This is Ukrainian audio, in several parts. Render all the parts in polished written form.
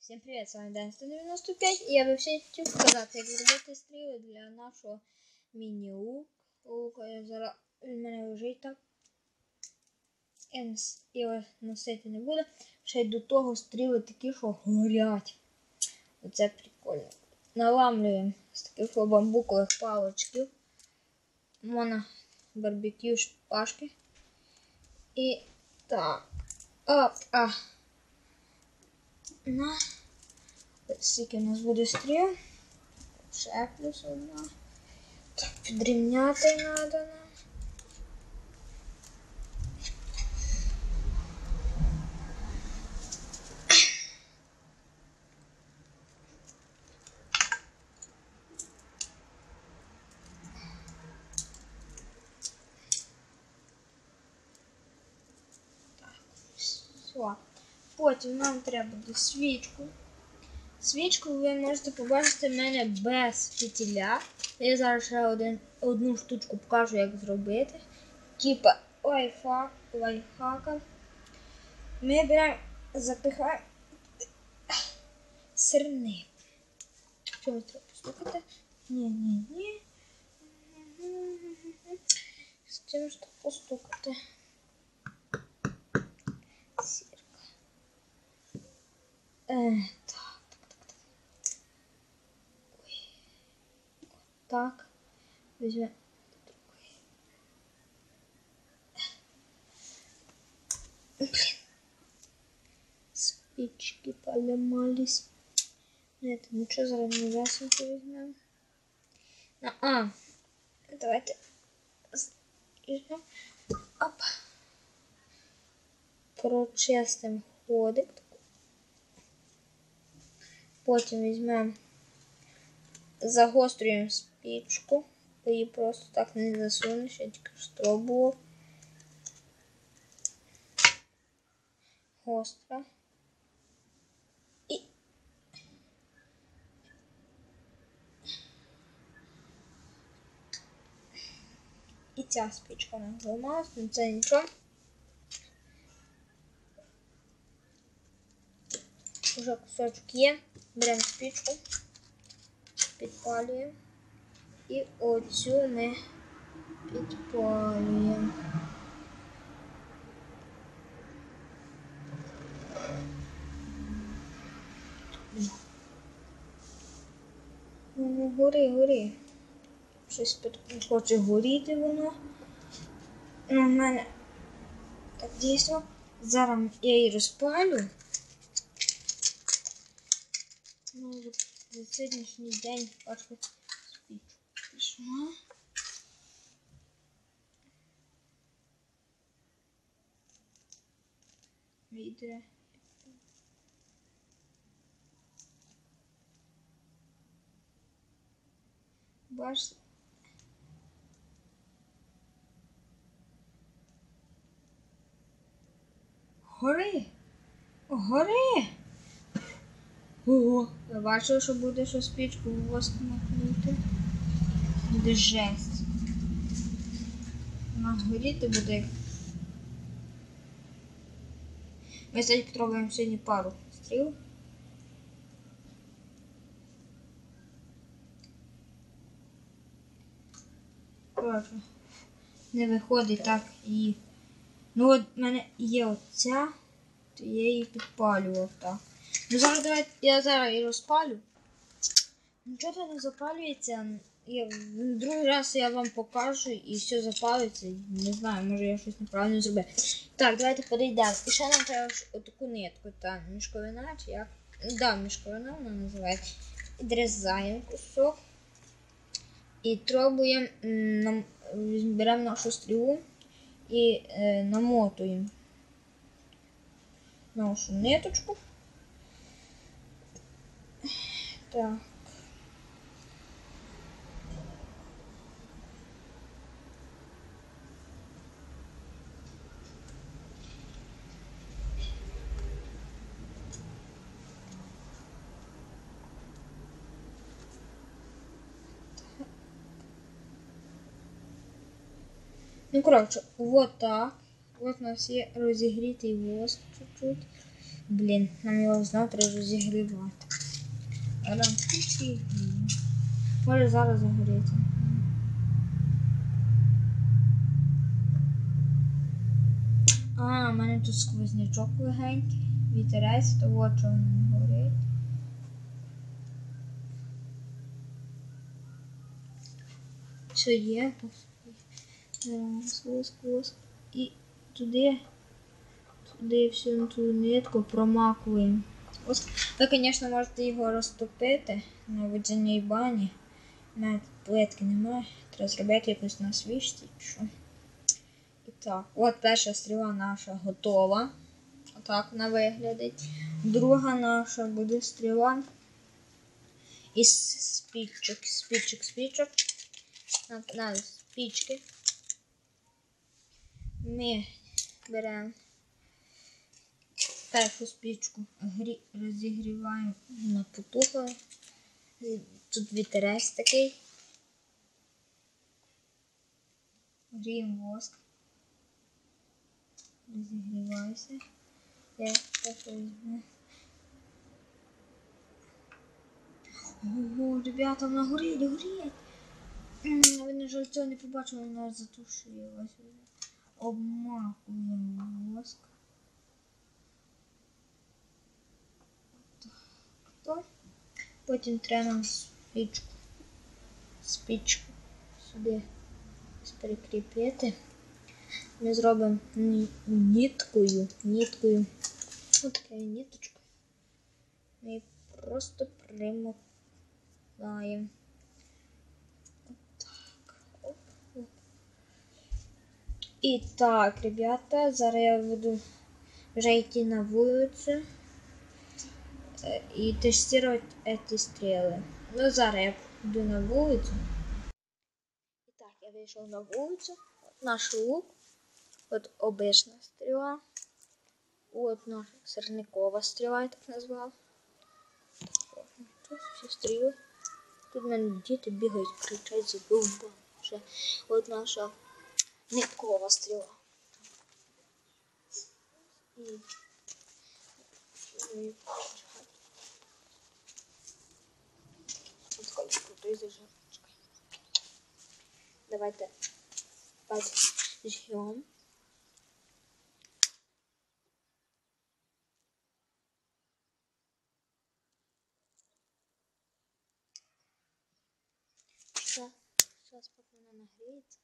Всім привіт, з вами Ден 195 і я би ще хотів сказати, як зробити стріли для нашого міні-лука. Зараз він в мене лежить так. Я його носити не буду. Ще й до того стріли такі, що горять. Оце прикольно. Наламлюємо з таких бамбукових палочків. Можна барбекю шпажки. І так. Оп-а. На. Скільки у нас буде стріл. Ще плюс одна. Так, підрівняти треба нам. Так, все. Потім нам треба буде свічку. Свічку ви можете побачити в мене без фітіля. Я зараз ще одну штучку покажу, як зробити. Типа лайфхака. Ми беремо, запихаємо сирник. Чому треба постукати? Ні. З цим ж постукати. Сірка. Так, візьмемо спички поломались. Нет, ничего, зараз не весенько візьмемо. Давайте візьмемо. Оп. Прочистимо ходик. Потім візьмемо, загострюємо спичку. Її просто так не засунеш, я тільки спробував. Гостра. І ця спичка нам зламалась, але це нічого. Уже кусочок є. Беремо спичку, підпалюємо. І оцю ми підпалюємо. Гори. Щось хоче горіти воно. У мене так дійсно. Зараз я її розпалю. Може за сьогоднішній день бачу спічку. Пішла. Вийде. Бачите? Гори! Ого! Я бачив, що буде що спічку в воск макнути. Буде жесть. Вона горіти буде. Ми сьогодні спробуємо сьогодні пару стріл. Коротше, не виходить так і... Ну от в мене є оця, то я її підпалював так. Ну зараз давайте, я зараз її розпалю. Нічого то не запалюється. Другий раз я вам покажу і все запалиться. Не знаю, може я щось неправильно зробив. Так, давайте подійдемо. І ще нам треба отаку нитку, та мішковина, чи як? Да, мішковина вона називається. Відрізаємо кусок. І пробуємо, беремо нашу стрілу і намотуємо нашу ниточку. Так. Ну, коротше, вот так. Вот у нас є розігрітий воск чуть-чуть. Блін, нам його знову треба розігрівати. Рано включи. Може зараз загоріться. А, в мене тут сквознячок легенький. Вітерець, то от чого не горить. Все є. Сквозь. І туди всю ту нитку промакуємо. Ви, звісно, можете його розтопити на водяній бані. У мене плитки немає. Треба зробити якусь на свічці. І так, от перша стріла наша готова. Отак вона виглядить. Друга наша буде стріла із спічок. На спічки. Ми беремо першу спічку, розігріваємо на потуху. Тут вітерець такий. Гріємо воск. Розігрівайся. Я так візьму. Ого, ребята, вона горить. Ви, на жаль, цього не побачили, вона затушилась. Обмакуємо воск. Так. Потім треба нам спічку сюди прикріпити. Ми зробимо ніткою. Ось такою ниточкою. Ми її просто примотаємо. Оп. І так, ребята, зараз я буду вже йти на вулицю і тестувати ці стріли. Ну, зараз я йду на вулицю. І так, я вийшов на вулицю. От наш лук. От обична стріла. От наша сірникова стріла, я так назвав. Тут всі стріли. Тут в мене діти бігають, кричать, забив. От наша ниткова стріла. От сколько крутий зажарочка. Давайте зжжем. Сейчас пока она нагреется.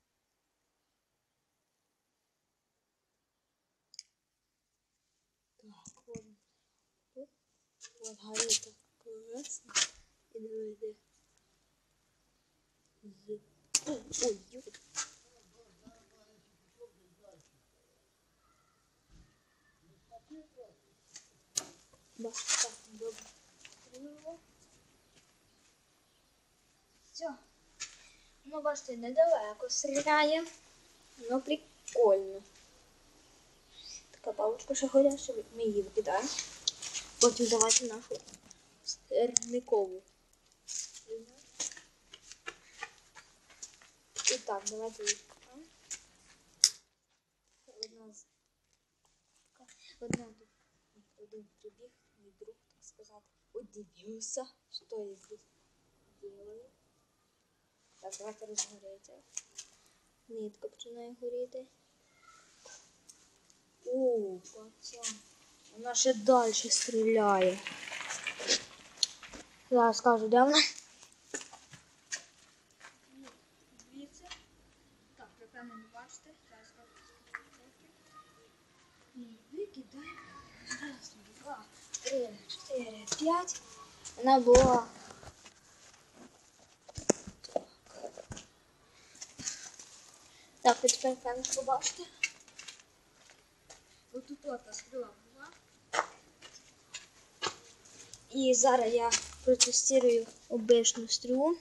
Так, вот. Вот горит так классно. И давайте. Ой, ёлка. Да, так, добре. Все. Ну, бачите, недалеко стріляє. Ну, прикольно. Така палочка ще горяча, ми її викидаємо. Потім давайте нашу сирникову. І так, давайте її викидаємо. Один прибіг, мій друг, так сказати, удивився, що я здесь делаю. Так, давайте розгоріться. Нитка починає горіти. О, пацан. Вона ще далі стріляє. Зараз скажу, де вона? Дивіться. Так, ви певно не бачите. Зараз скажу. І викидаємо. Раз, два, три, 4, 5. Вона була... Так, ви тепер певно побачите. Ось тут та стріла була. І зараз я протестую обичну стрілу.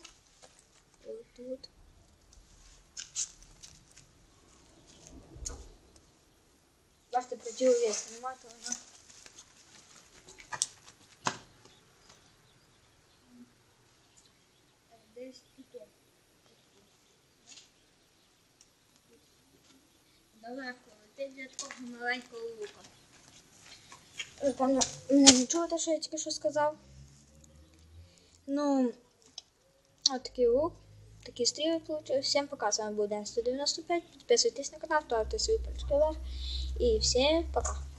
Ось тут. Бачите, противовес немає, то вона. Десь тут. Далеко летить для такого маленького лука. Напевно, не чули те, що я тільки що сказав. Ну, от такий лук, такий стріли получив. Всім пока, з вами був Ден 195. Підписуйтесь на канал, ставте свої пальчики вверх. І всім пока.